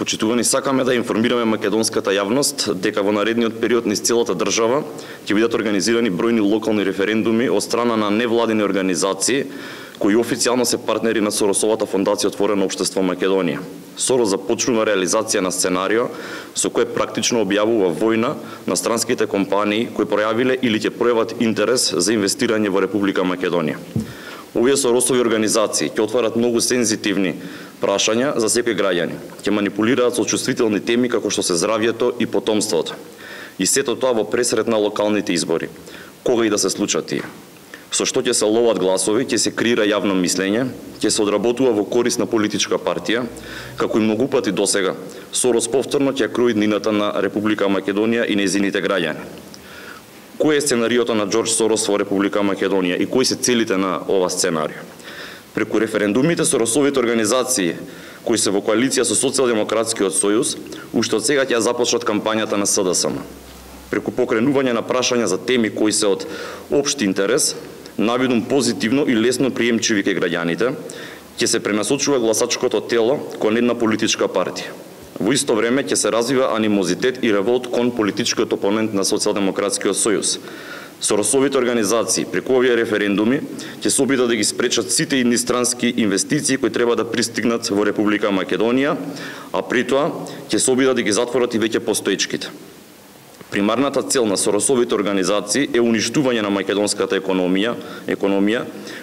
Почитувани, сакаме да информираме македонската јавност дека во наредниот период низ целата држава ќе бидат организирани бројни локални референдуми од страна на невладини организации кои официјално се партнери на Соросовата фондација Отворено општество Македонија. Сорос започнува реализација на сценарио со кое практично објавува војна на странските компании кои пројавиле или ќе пројават интерес за инвестирање во Република Македонија. Овие Соросови организации ќе отварат многу сензитивни прашања за секој граѓани. Ќе манипулираат со чувствителни теми како што се здравјето и потомството. И сето тоа во пресред на локалните избори. Кога и да се случат тие. Со што ќе се ловат гласови, ќе се креира јавно мислење, ќе се одработува во корист на политичка партија, како и многу пати досега. Сорос повторно ќе крои днината на Република Македонија и нејзините граѓани. Кој е сценариото на Џорџ Сорос во Република Македонија и кои се целите на ова сценарио? Преку референдумите Соросовите организации кои се во коалиција со Социјалдемократскиот сојуз, уште од сега ќе започнат кампањата на СДСМ. Преку покренување на прашања за теми кои се од општ интерес, навидум позитивно и лесно приемчиви кај граѓаните, ќе се пренасочува гласачкото тело кон една политичка партија. Во исто време ќе се развива анимозитет и револт кон политичкиот опонент на Социјалдемократскиот сојуз. Соросовите организации преку овие референдуми ќе се обидат да ги спречат сите иднистрански инвестиции кои треба да пристигнат во Република Македонија, а при тоа ќе се обидат да ги затворат и веќе постоечките. Примарната цел на Соросовите организации е уништување на македонската економија,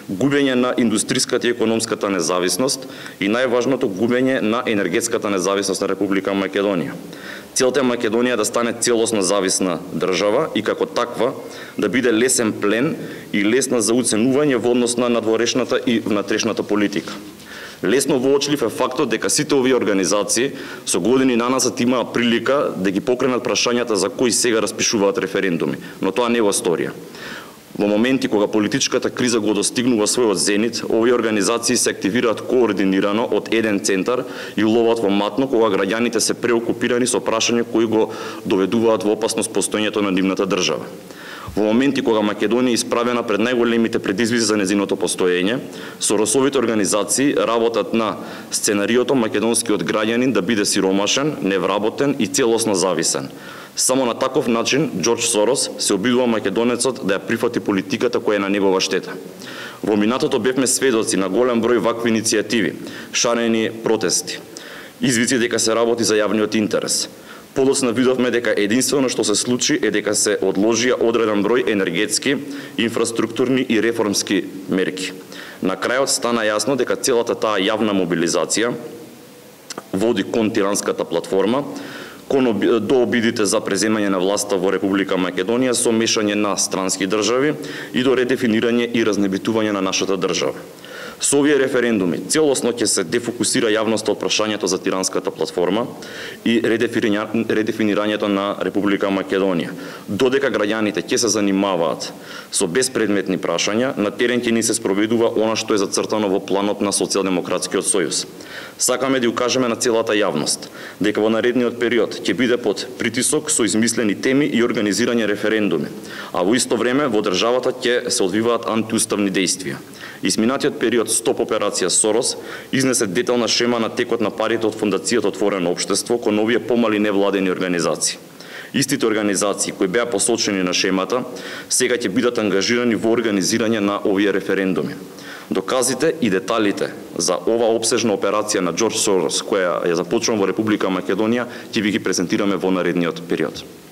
губење на индустриската и економската независност и најважното губење на енергетската независност на Република Македонија. Целта е Македонија да стане целосно зависна држава и како таква да биде лесен плен и лесна за уценување во однос на надворешната и внатрешната политика. Лесно воочлив е фактот дека сите овие организации со години наназад имаа прилика да ги покренат прашањата за кои сега распишуваат референдуми, но тоа не е во историја. Во моменти кога политичката криза го достигнува својот зенит, овие организации се активираат координирано од еден центар и ловат во матно кога граѓаните се преокупирани со прашања кои го доведуваат во опасност постоењето на нивната држава. Во моменти кога Македонија е исправена пред најголемите предизвици за незиното постоење, Соросовите организации работат на сценариото македонскиот граѓанин да биде сиромашен, невработен и целосно зависен. Само на таков начин Џорџ Сорос се обидува македонецот да ја прифати политиката која е на негова штета. Во минатото бевме сведоци на голем број вакви иницијативи, шарени протести, извици дека се работи за јавниот интерес. Подоцна видовме дека единствено што се случи е дека се одложија одреден број енергетски, инфраструктурни и реформски мерки. На крајот стана јасно дека целата таа јавна мобилизација води кон тиранската платформа, до обидите за преземање на власта во Република Македонија со мешање на странски држави и до редефинирање и разнебитување на нашата држава. Со овие референдуми целосно ќе се дефокусира јавноста од прашањето за тиранската платформа и редефинирањето на Република Македонија. Додека граѓаните ќе се занимаваат со безпредметни прашања, на терен ќе ни се спроведува она што е зацртано во планот на Социјалдемократскиот сојуз. Сакаме да укажеме на целата јавност дека во наредниот период ќе биде под притисок со измислени теми и организирање референдуми, а во исто време во државата ќе се одвиваат антиуставни дејствија. Изминатиот период Стоп операција Сорос изнесе детална шема на текот на парите од Фондацијата Отворено општество кон овие помали невладени организации. Истите организации кои беа посочени на шемата сега ќе бидат ангажирани во организирање на овие референдуми. Доказите и деталите за ова опсежна операција на Џорџ Сорос која ја започнува во Република Македонија ќе ви ги презентираме во наредниот период.